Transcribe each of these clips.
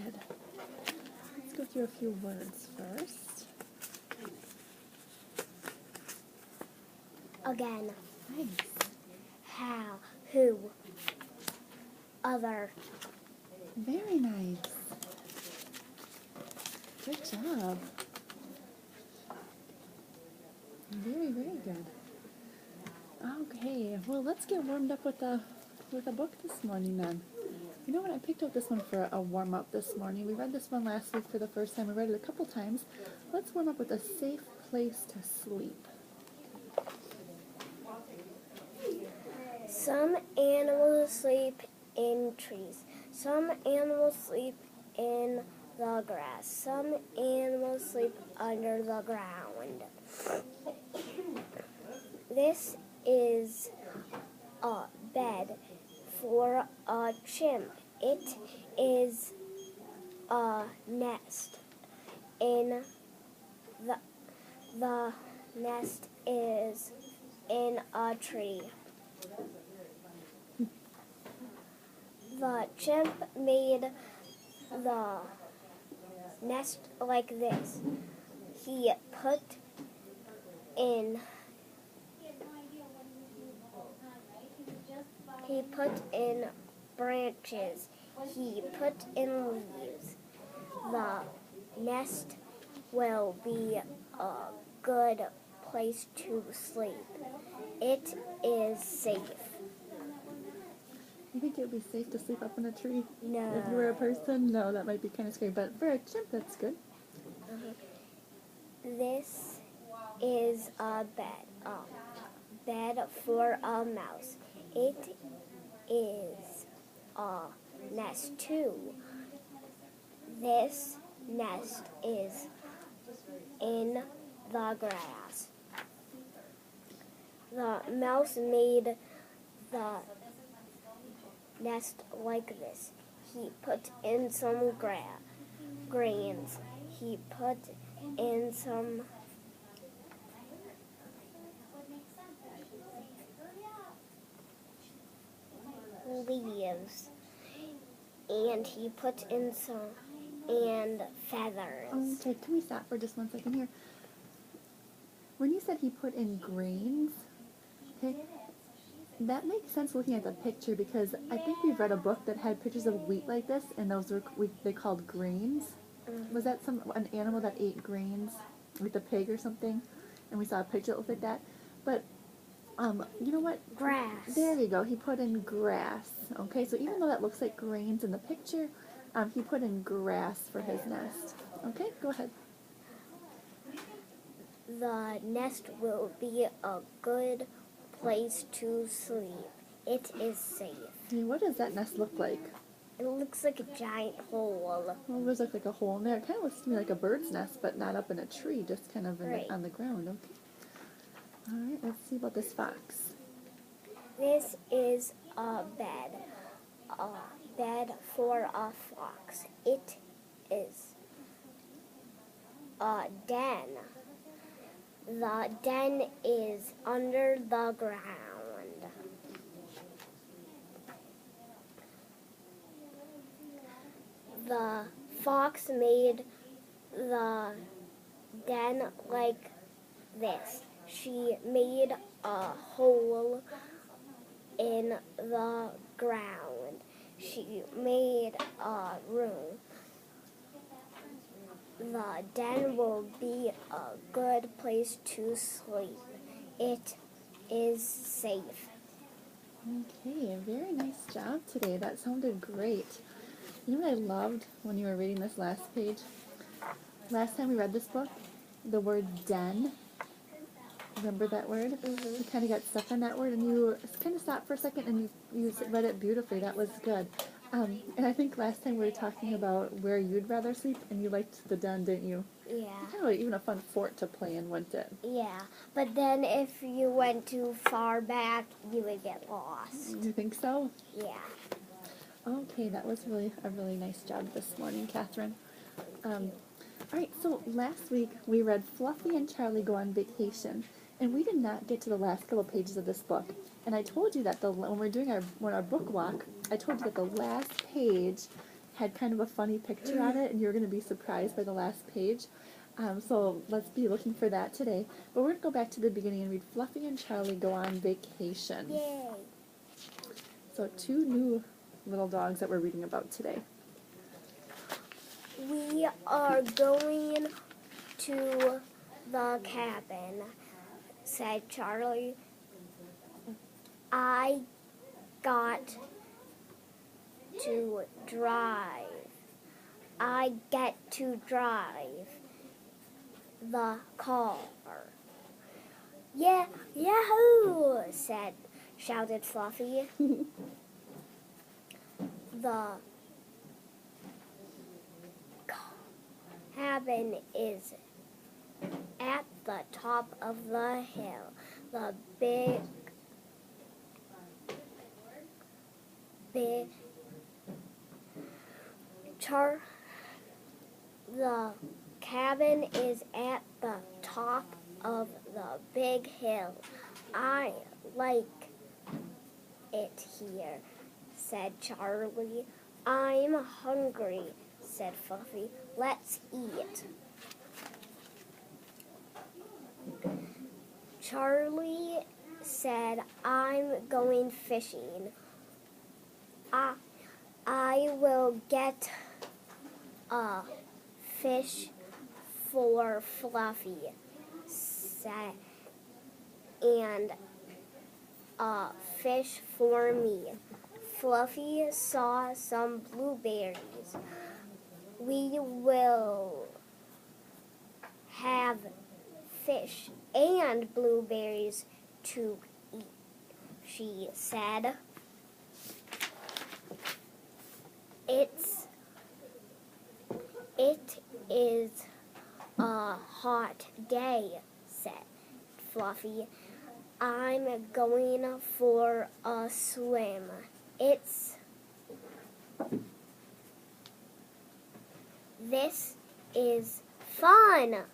good. Let's go through a few words first. Again. Nice. How. Who. Other. Very nice. Good job. Very, very good. Okay, well, let's get warmed up with a book this morning then. You know what? I picked out this one for a warm up this morning. We read this one last week for the first time. We read it a couple times. Let's warm up with A Safe Place to Sleep. Some animals sleep in trees. Some animals sleep in the grass. Some animals sleep under the ground. This is a bed for a chimp. It is a nest. The nest is in a tree. The chimp made the nest like this. He put in branches. He put in leaves. The nest will be a good place to sleep. It is safe. You think it would be safe to sleep up in a tree? No. If you were a person? No, that might be kind of scary. But for a chimp, that's good. This is a bed for a mouse. It is a nest too. This nest is in the grass. The mouse made the nest like this. He put in some grains. He put in some leaves. And he put in some feathers. Okay, can we stop for just 1 second here? When you said he put in grains, okay, that makes sense looking at the picture because I think we've read a book that had pictures of wheat like this, and those were they called grains. Was that an animal that ate grains, like a pig or something? And we saw a picture that looked like that. But you know what? Grass. There you go. He put in grass. Okay, so even though that looks like grains in the picture, he put in grass for his nest. Okay, go ahead. The nest will be a good place to sleep. It is safe. Hey, what does that nest look like? It looks like a giant hole. Well, it does look like a hole in there. It kind of looks to me like a bird's nest, but not up in a tree, just kind of on the ground. Okay. All right, let's see about this fox. This is a bed for a fox. It is a den. The den is under the ground. The fox made the den like this. She made a hole in the ground. She made a room. The den will be a good place to sleep. It is safe. Okay, a very nice job today. That sounded great. You know what I loved when you were reading this last page? Last time we read this book, the word den. Remember that word? Mm-hmm. You kind of got stuck on that word, and you kind of stopped for a second, and you read it beautifully. That was good. And I think last time we were talking about where you'd rather sleep, and you liked the den, didn't you? Yeah. Kind of like even a fun fort to play in, wasn't it? Yeah, but then if you went too far back, you would get lost. You think so? Yeah. Okay, that was a really nice job this morning, Catherine. All right, so last week we read Fluffy and Charlie Go on Vacation, and we did not get to the last couple pages of this book. And I told you that when we're doing our book walk, I told you that the last page had kind of a funny picture on it, and you're going to be surprised by the last page. So let's be looking for that today. But we're going to go back to the beginning and read Fluffy and Charlie Go on Vacation. Yay. So 2 new little dogs that we're reading about today. We are going to the cabin, said Charlie. I got to drive. I get to drive the car. Yeah, yahoo! Shouted Fluffy. The cabin is at the top of the hill. The the cabin is at the top of the big hill. I like it here, said Charlie. I'm hungry, said Fluffy. Let's eat. Charlie said, I'm going fishing. I will get a fish for Fluffy, and a fish for me. Fluffy saw some blueberries. We will have fish and blueberries to eat, she said. It is a hot day, said Fluffy. I'm going for a swim. This is fun.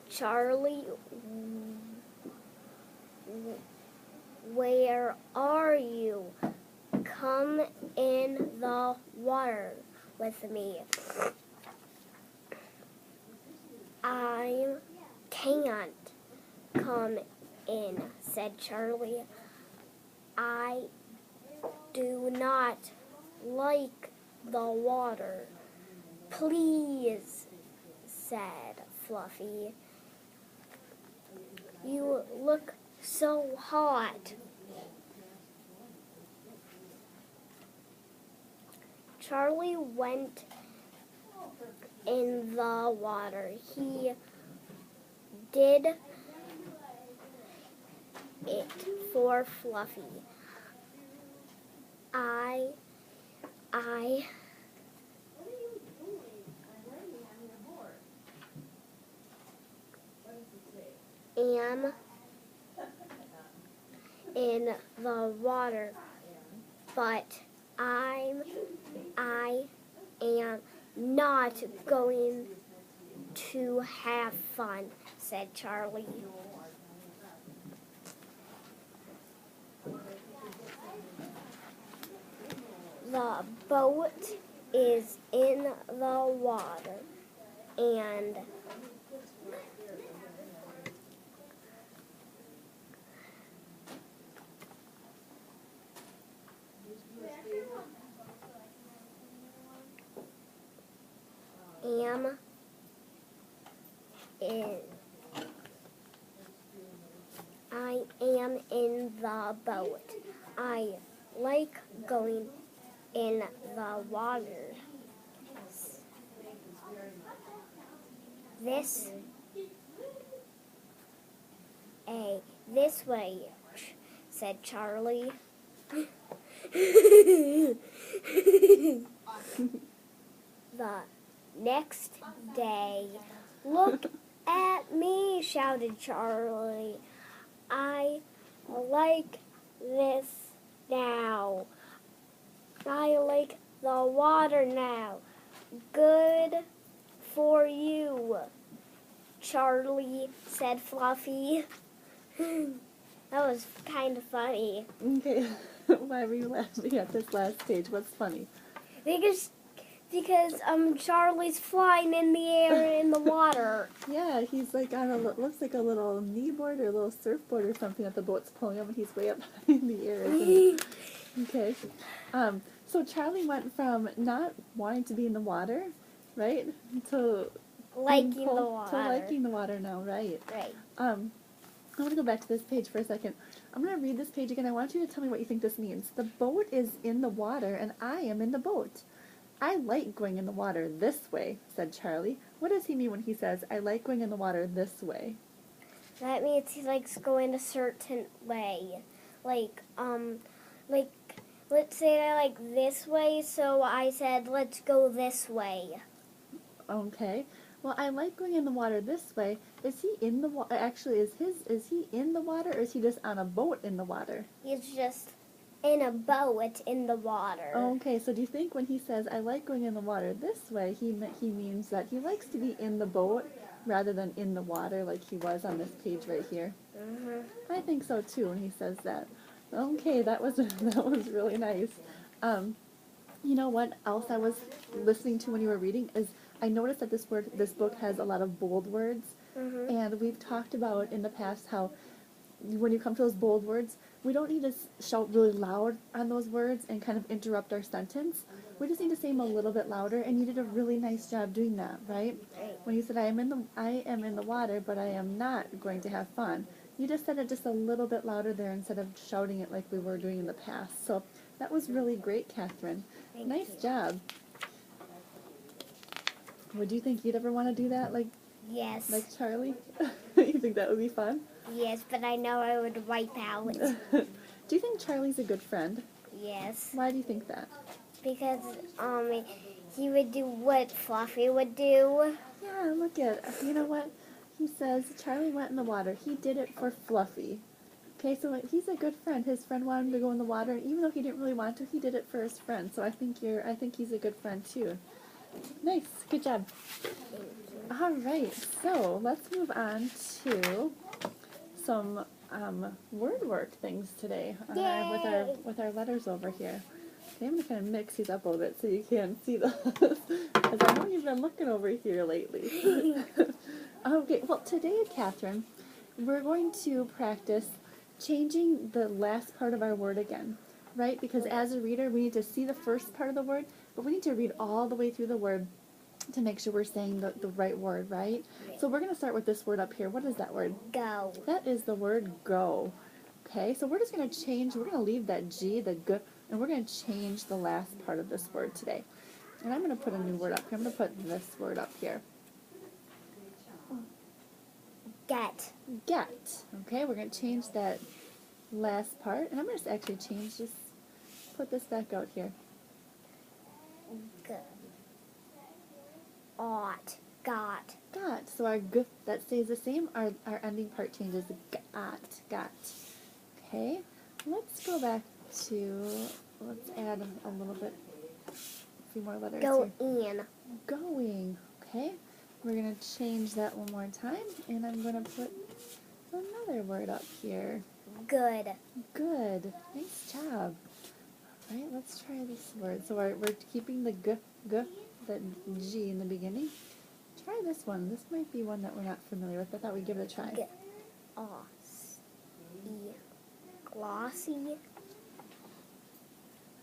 Charlie, where are you? Come in the water with me. I can't come in, said Charlie. I do not like the water. Please, said Fluffy. You look so hot. Charlie went in the water. He did it for Fluffy. I am in the water, but I am not going to have fun, said Charlie. The boat is in the water, and I am in the boat. I like going in the water. This way, said Charlie. The next day, look at me, shouted Charlie. I like this now. I like the water now. Good for you, Charlie, said Fluffy. That was kind of funny. Okay, why were you laughing at this last page? What's funny? Because Charlie's flying in the air in the water. Yeah, he's like on looks like a little kneeboard or a little surfboard or something that the boat's pulling him, and he's way up in the air, isn't he? Okay. So Charlie went from not wanting to be in the water, right, to Liking being the pulled water. to liking the water now, right? Right. I want to go back to this page for a second. I'm going to read this page again. I want you to tell me what you think this means. The boat is in the water, and I am in the boat. I like going in the water this way, said Charlie. What does he mean when he says, I like going in the water this way? That means he likes going a certain way. Like, let's say I like this way, so I said, let's go this way. Okay. Well, I like going in the water this way. Is he in the water? Actually, is he in the water, or is he just on a boat in the water? He's just in a boat in the water. Okay, so do you think when he says, I like going in the water this way, he means that he likes to be in the boat rather than in the water like he was on this page right here? Mm-hmm. I think so too when he says that. Okay, that was really nice. You know what else I was listening to when you were reading is I noticed that this book has a lot of bold words, Mm-hmm. and we've talked about in the past how when you come to those bold words, we don't need to shout really loud on those words and kind of interrupt our sentence. We just need to say them a little bit louder, and you did a really nice job doing that, right? Right. When you said, I am in the water, but I am not going to have fun. You just said it just a little bit louder there instead of shouting it like we were doing in the past. So that was really great, Catherine. Nice job. Would you think you'd ever want to do that like Yes. Charlie? You think that would be fun? Yes, but I know I would wipe out. Do you think Charlie's a good friend? Yes. Why do you think that? Because he would do what Fluffy would do. Yeah, look at, you know what? He says Charlie went in the water. He did it for Fluffy. Okay, so he's a good friend. His friend wanted him to go in the water, even though he didn't really want to. He did it for his friend. So I think he's a good friend too. Nice, good job. All right, so let's move on to some word work things today with our letters over here. Okay, I'm gonna kind of mix these up a little bit so you can see those, because I know you've been looking over here lately. Okay, well today, Catherine, we're going to practice changing the last part of our word again, right? Because as a reader, we need to see the first part of the word, but we need to read all the way through the word to make sure we're saying the right word, right? So we're going to start with this word up here. What is that word? Go. That is the word go. Okay, so we're just going to change, we're going to leave that G, the G, and we're going to change the last part of this word today. And I'm going to put a new word up here. I'm going to put this word up here. Get. Get. Okay, we're going to change that last part. And I'm going to actually just put this back out here. G. Ought. Got. Got. So our G, that stays the same. Our ending part changes. Got. Okay, let's go back to, let's add a little bit, a few more letters Go here. in. Going. Okay, we're going to change that one more time, and I'm going to put another word up here. Good. Good. Nice job. All right, let's try this word. So we're keeping the G, the G in the beginning. Try this one. This might be one that we're not familiar with. I thought we'd give it a try. G. Os. E. Glossy.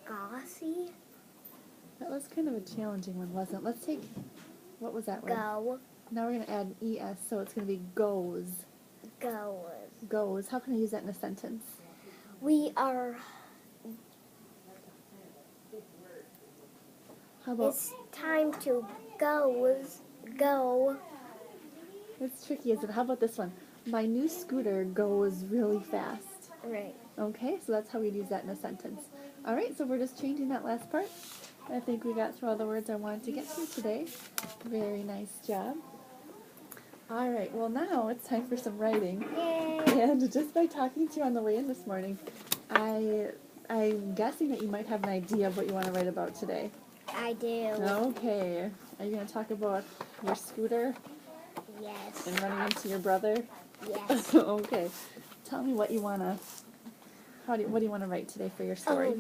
Gossy. That was kind of a challenging one, wasn't it? Let's take, what was that word? Go. Now we're going to add an ES, so it's going to be goes. Goes. Goes. How can I use that in a sentence? We are. How about, It's time to go. it's tricky, isn't it? How about this one? My new scooter goes really fast. Right. Okay, so that's how we'd use that in a sentence. All right, so we're just changing that last part. I think we got through all the words I wanted to get to today. Very nice job. All right, well now it's time for some writing. Yay. And just by talking to you on the way in this morning, I'm guessing that you might have an idea of what you want to write about today. I do. Okay, are you going to talk about your scooter Yes. and running into your brother? Yes. Okay, tell me what you want to, what do you want to write today for your story?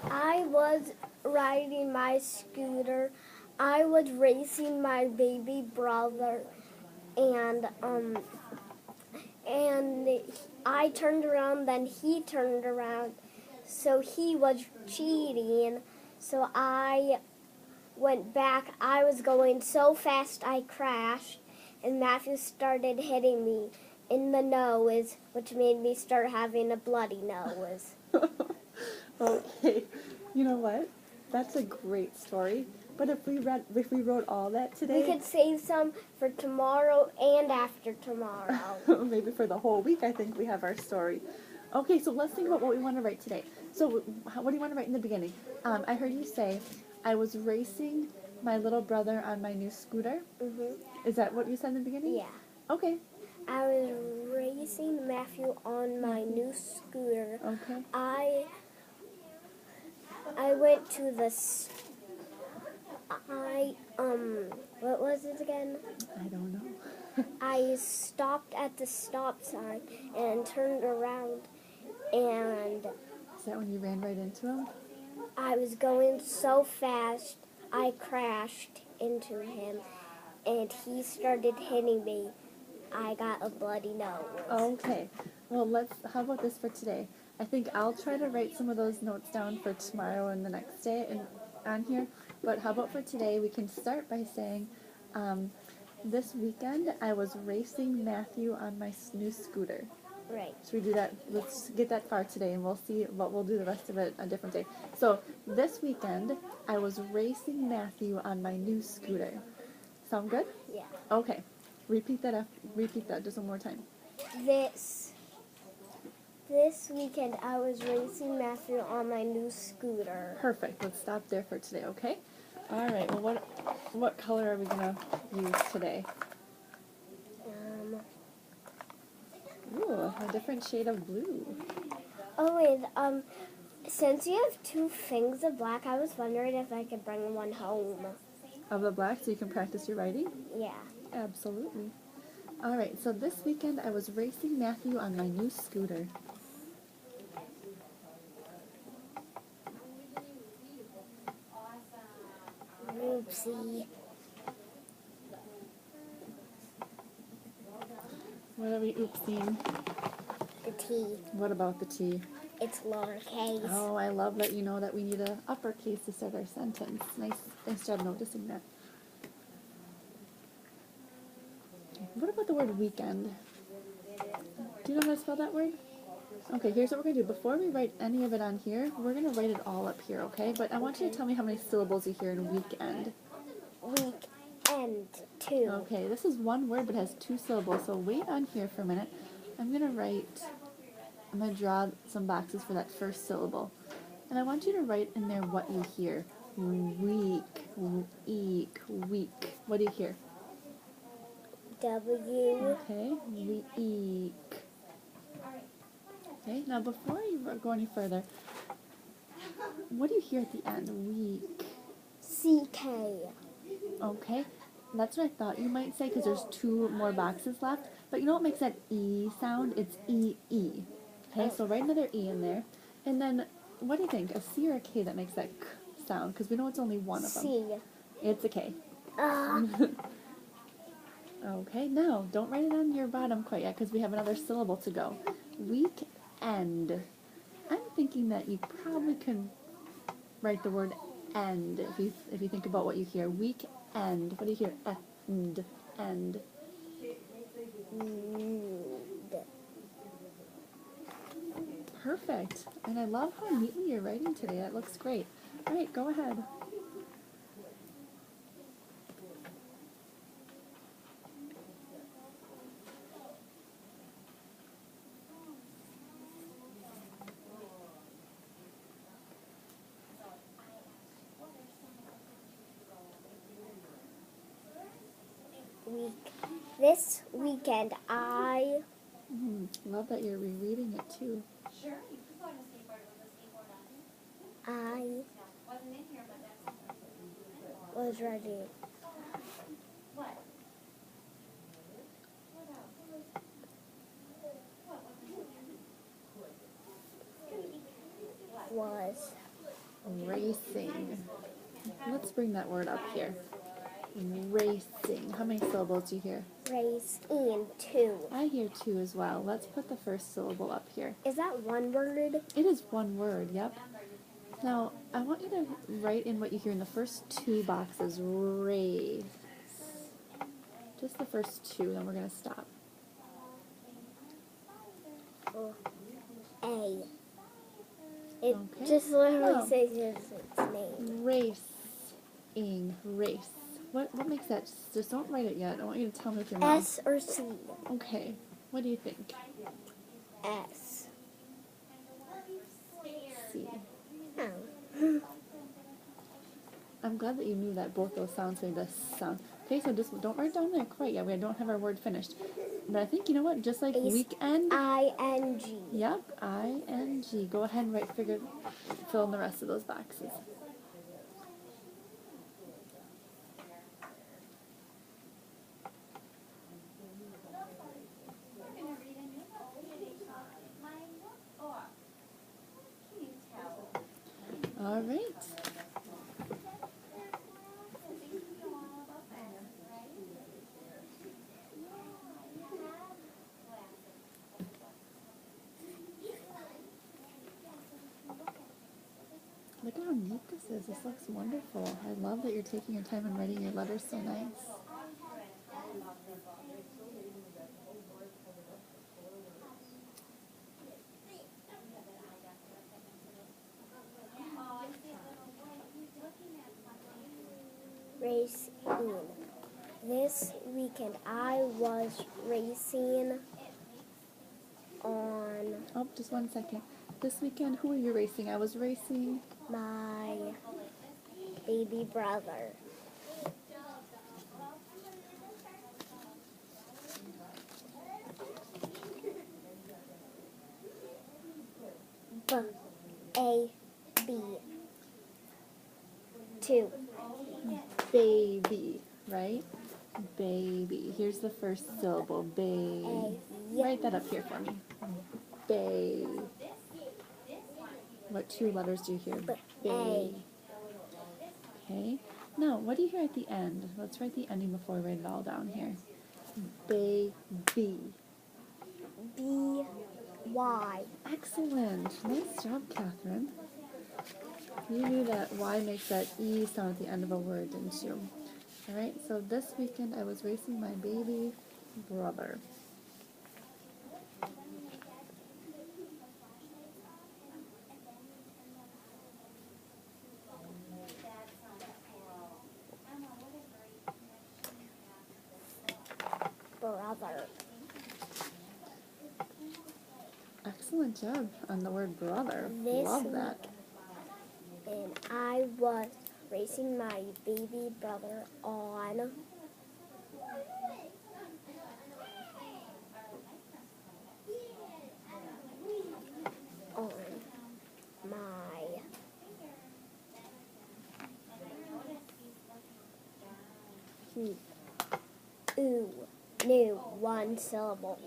I was riding my scooter. I was racing my baby brother, and I turned around, then he turned around, so he was cheating. So I went back. I was going so fast I crashed, and Matthew started hitting me in the nose, which made me start having a bloody nose. Okay, you know what? That's a great story. But if we wrote all that today, We could save some for tomorrow and after tomorrow. maybe for the whole week, I think we have our story. Okay, so let's think about what we want to write today. So, what do you want to write in the beginning? I heard you say, I was racing my little brother on my new scooter. Is that what you said in the beginning? Yeah. Okay. I was racing Matthew on my new scooter. Okay. I went to the what was it again? I don't know. I stopped at the stop sign and turned around, and Is that when you ran right into him? I was going so fast I crashed into him, and he started hitting me. I got a bloody nose. Okay. Well, how about this for today? I think I'll try to write some of those notes down for tomorrow and the next day and on here. But how about for today, we can start by saying, this weekend I was racing Matthew on my new scooter. Right. Should we do that? Let's get that far today, and we'll see what we'll do the rest of it a different day. So this weekend I was racing Matthew on my new scooter. Sound good? Yeah. Okay. Repeat that just one more time. This weekend I was racing Matthew on my new scooter. Perfect. Let's stop there for today, okay? All right. Well, what color are we gonna use today? Ooh, a different shade of blue. Oh wait, since you have 2 things of black, I was wondering if I could bring one home. Of the black, so you can practice your writing? Yeah. Absolutely. All right. So this weekend I was racing Matthew on my new scooter. Oopsie. What are we oopsing? The T. What about the T? It's lowercase. Oh, I love that you know that we need a uppercase to start our sentence. Nice job noticing that. What about the word weekend? Do you know how to spell that word? Okay, here's what we're going to do. Before we write any of it on here, we're going to write it all up here, okay? But I want you to tell me how many syllables you hear in weekend. Weekend, 2. Okay, this is one word but has 2 syllables, so wait on here for a minute. I'm going to draw some boxes for that first syllable. And I want you to write in there what you hear. Week, week. What do you hear? W. Okay, week. Okay, now before you go any further, what do you hear at the end? Week. CK. Okay, that's what I thought you might say because there's 2 more boxes left. But you know what makes that E sound? It's E-E. Okay, so write another E in there. And then, what do you think? A C or a K that makes that K sound? Because we know it's only one of them. C. It's a K. Okay, now, don't write it on your bottom quite yet because we have another syllable to go. Weekend. I'm thinking that you probably can write the word end if you think about what you hear. Weekend. What do you hear? End. End. Perfect. And I love how neatly you're writing today. That looks great. All right, go ahead. This weekend I Love that you're rereading it too. was ready. Was Racing. Let's bring that word up here. Racing. How many syllables do you hear? Race in 2. I hear 2 as well. Let's put the first syllable up here. Is that one word? It is one word, yep. Now, I want you to write in what you hear in the first 2 boxes. Race. Just the first 2, then we're going to stop. A. It Okay. just literally Oh. says its name. Racing. Race. What makes that? Just don't write it yet. I want you to tell me with your mouth. S or C? Okay. What do you think? S. C. Oh. I'm glad that you knew that both those sounds made this sound. Okay, so just don't write down there quite yet. We don't have our word finished. But I think, you know what? Just like Ace. weekend. I-N-G. Yep, I-N-G. Go ahead and fill in the rest of those boxes. All right. Look at how neat this is. This looks wonderful. I love that you're taking your time and writing your letters so nice. Race in. This weekend I was racing on Oh, just one second. This weekend, who are you racing? I was racing. my baby brother. B-A-B. 2. Baby, right? Baby. Here's the first syllable. Baby. A. Write that up here for me. Bay. What 2 letters do you hear? A. Okay. Now, what do you hear at the end? Let's write the ending before we write it all down here. Baby. B-Y. Excellent. Nice job, Catherine. You knew that Y makes that E sound at the end of a word, didn't you? All right, so this weekend I was racing my baby brother. Brother. Excellent job on the word brother. This Love that. And I was racing my baby brother on my ooh, new, 1 syllable.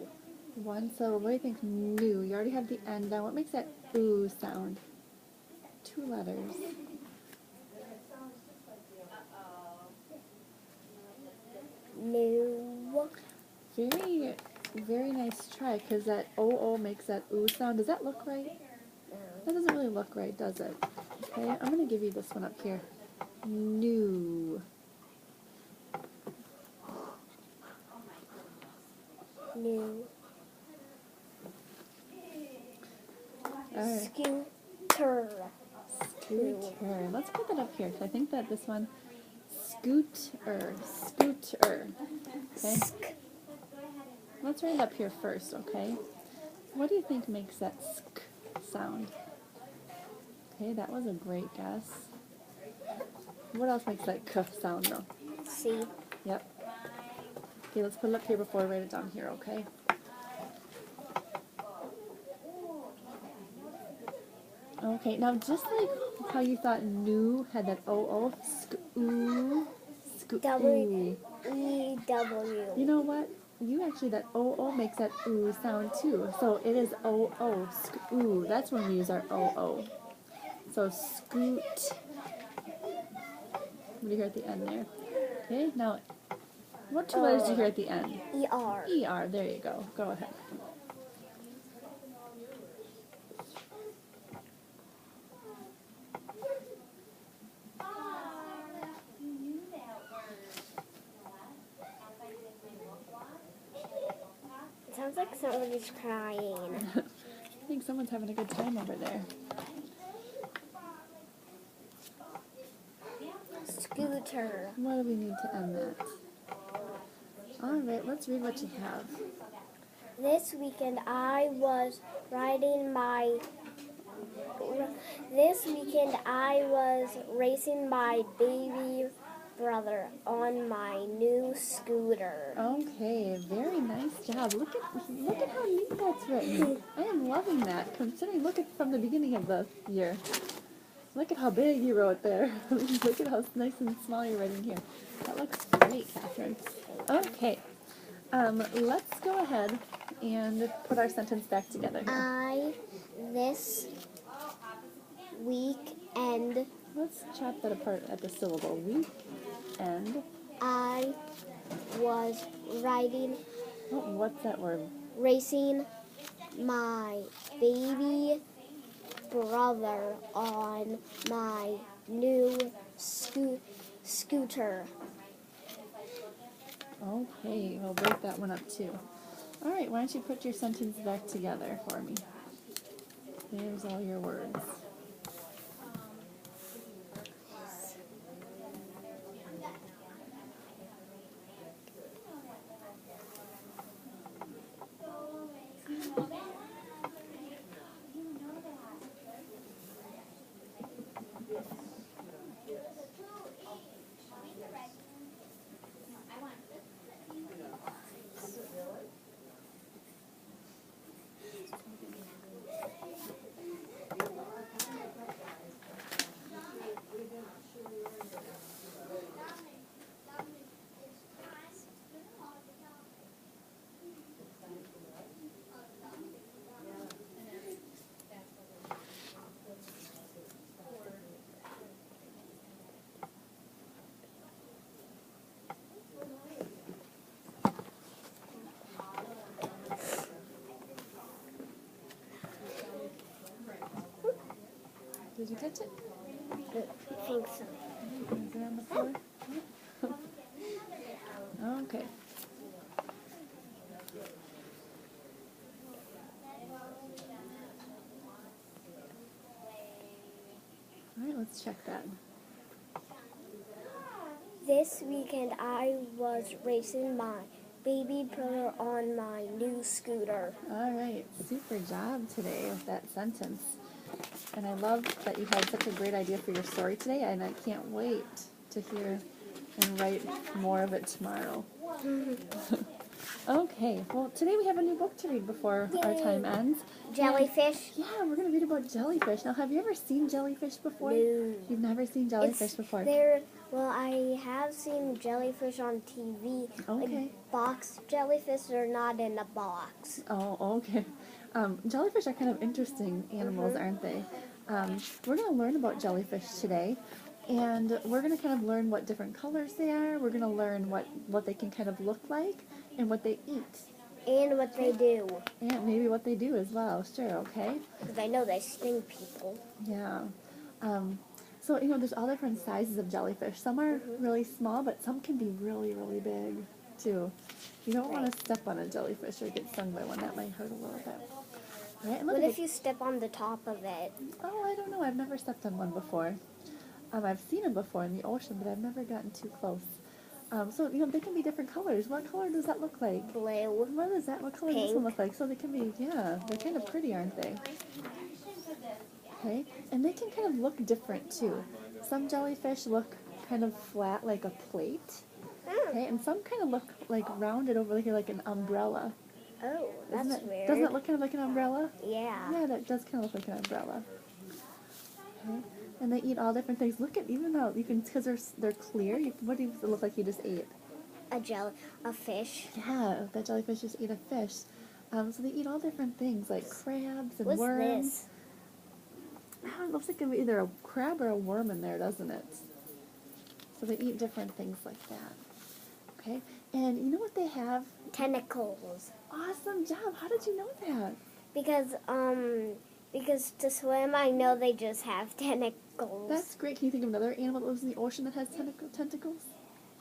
1 syllable. What do you think? New. You already have the end down. What makes that ooh sound? 2 letters. New. Very, very nice try, because that O-O makes that ooh sound. Does that look right? That doesn't really look right, does it? Okay, I'm going to give you this one up here. New. New. Alright. Scooter. Scooter. Let's put that up here, because I think that this one, scooter. Scooter. Okay? Let's write it up here first, okay? What do you think makes that sk sound? Okay, that was a great guess. What else makes that k sound, though? C. Yep. Okay, let's put it up here before I write it down here, okay? Okay, now just like how you thought new had that O-O, sk-oo, sk-oo. W-E-W. You know what? You actually, that O-O makes that oo sound too. So it is O-O, sk-oo. That's when we use our O-O. So scoot. What do you hear at the end there? Okay, now, what two letters do you hear at the end? ER. ER, there you go. Go ahead. It sounds like somebody's crying. I think someone's having a good time over there. Scooter. What do we need to end that? Alright, let's read what you have. This weekend I was riding my. This weekend I was racing my baby brother on my new scooter. Okay, very nice job. Look at how neat that's written. I am loving that. Considering, look at from the beginning of the year. Look at how big you wrote there. Look at how nice and small you're writing here. That looks great, Catherine. Okay, let's go ahead and put our sentence back together here. This weekend Let's chop that apart at the syllable. Week and I was what's that word? racing my baby brother on my new scooter. Okay, we'll break that one up too. All right, why don't you put your sentence back together for me? There's all your words. Did you catch it? I think so. Is it on the floor? Okay. All right, let's check that. This weekend I was racing my baby brother on my new scooter. All right, super job today with that sentence. And I love that you had such a great idea for your story today, and I can't wait to hear and write more of it tomorrow. Okay, well, today we have a new book to read before our time ends. Jellyfish? Yeah, we're going to read about jellyfish. Now, have you ever seen jellyfish before? No. You've never seen jellyfish before? Well, I have seen jellyfish on TV. Okay. Like box jellyfish are not in a box. Oh, okay. Jellyfish are kind of interesting animals, aren't they? We're going to learn about jellyfish today, and we're going to kind of learn what different colors they are. We're going to learn what they can kind of look like and what they eat. And what they do. And maybe what they do as well. Sure, okay? Because I know they sting people. Yeah. So, there's all different sizes of jellyfish. Some are really small, but some can be really, really big, too. You don't want to step on a jellyfish or get stung by one. That might hurt a little bit. All right, What if you step on the top of it? Oh, I don't know. I've never stepped on one before. I've seen them before in the ocean, but I've never gotten too close. So, they can be different colors. What color does that look like? Blue. What is that? What color does this one look like? So they can be, they're kind of pretty, aren't they? Okay, and they can kind of look different, too. Some jellyfish look kind of flat like a plate. Okay, and some kind of look like rounded over here like an umbrella. Oh, that's weird. Doesn't it look kind of like an umbrella? Yeah. Yeah, that does kind of look like an umbrella. Okay. And they eat all different things. Look at even though you can, because they're clear. What do it look like you just ate? A fish. Yeah, that jellyfish just ate a fish. So they eat all different things like crabs and What's worms. this? I don't it looks like either a crab or a worm in there, doesn't it? So they eat different things like that. Okay, and you know what they have? Tentacles. Awesome job. How did you know that? Because to swim, I know they just have tentacles. That's great. Can you think of another animal that lives in the ocean that has tentacles?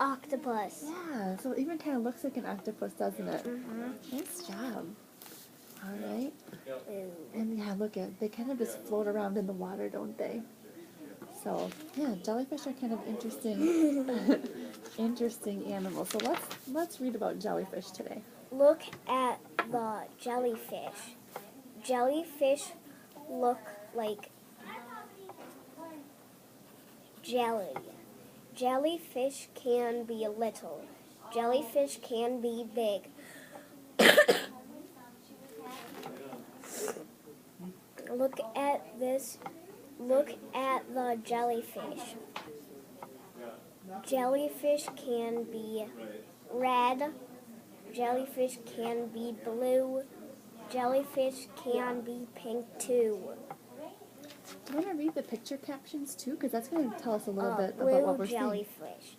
Octopus. Yeah, so it even kind of looks like an octopus, doesn't it? Mm-hmm. Nice job. All right. Ooh. And yeah, look at, they kind of just float around in the water, don't they? So yeah, jellyfish are kind of interesting, interesting animals. So let's read about jellyfish today. Look at the jellyfish. Jellyfish look like jelly. Jellyfish can be little. Jellyfish can be big. Look at this. Look at the jellyfish. Jellyfish can be red. Jellyfish can be blue. Jellyfish can be pink too. Do you want to read the picture captions too? Because that's going to tell us a little bit about Blue what we're seeing. jellyfish.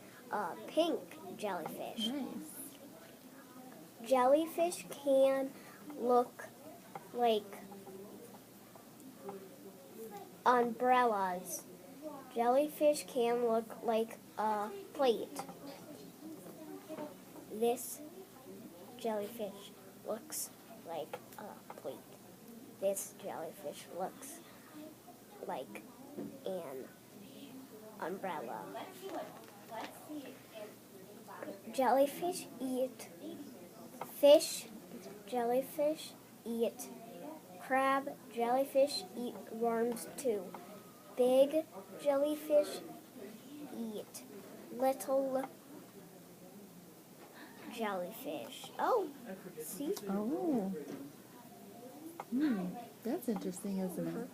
Pink jellyfish. Nice. Jellyfish can look like umbrellas. Jellyfish can look like a plate. This jellyfish looks like a plate. This jellyfish looks like an umbrella. Jellyfish eat fish. Jellyfish eat crab. Jellyfish eat worms too. Big jellyfish eat little jellyfish. Oh, see? Oh. That's interesting, isn't it?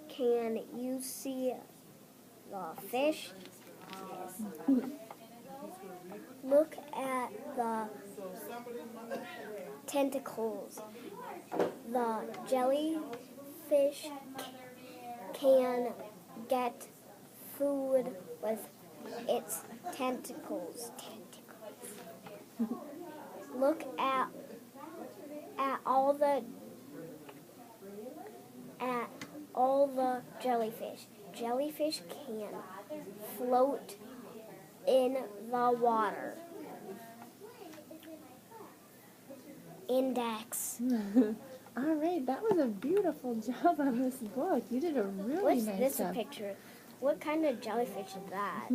Can you see the fish? Yes. Look at the tentacles. The jellyfish can get food with its tentacles. Look at all the jellyfish. Jellyfish can float in the water. Index. All right, that was a beautiful job on this book. You did a really What's nice this job. picture? What kind of jellyfish is that?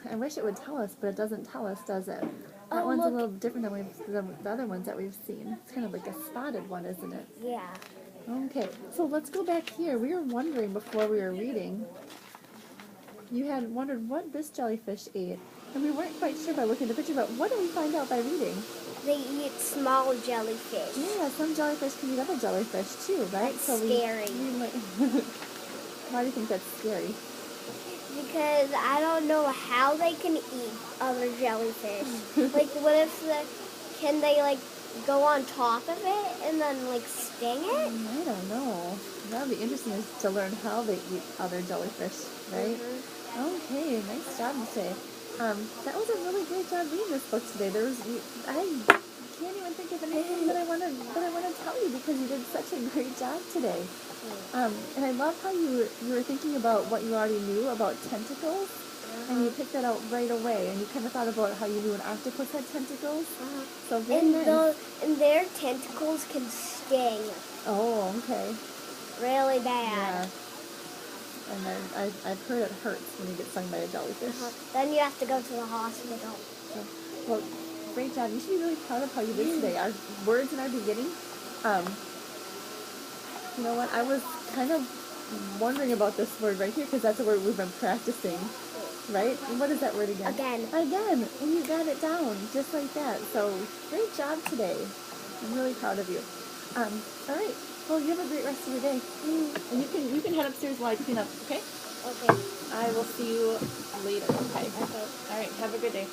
I wish it would tell us, but it doesn't tell us, does it? That Oh, one's look. a little different than the other ones that we've seen. It's kind of like a spotted one, isn't it? Yeah. Okay, so let's go back here. We were wondering before we were reading, you had wondered what this jellyfish ate. And we weren't quite sure by looking at the picture, but what did we find out by reading? They eat small jellyfish. Yeah, some jellyfish can eat other jellyfish too, right? That's scary. Why do you think that's scary? Because I don't know how they can eat other jellyfish. Like, what if can they like go on top of it and then like sting it? I don't know. That would be interesting to learn how they eat other jellyfish, right? Okay, nice job today. That was a really great job reading this book today. I can't even think of anything that I want to tell you because you did such a great job today. And I love how you were thinking about what you already knew about tentacles, and you picked that out right away. And you kind of thought about how you knew an octopus had tentacles. So very nice. And their tentacles can sting Oh, okay. really Yeah. bad. And then I've heard it hurts when you get stung by a jellyfish. Then you have to go to the hospital. So, well, great job. You should be really proud of how you did today. Our words in our beginning. You know what? I was kind of wondering about this word right here because that's a word we've been practicing, right? And what is that word again? Again. Again. And you got it down just like that. So great job today. I'm really proud of you. All right. Well, you have a great rest of your day. And you can head upstairs while I clean up, okay? Okay. I will see you later, okay? Okay. All right. Have a good day.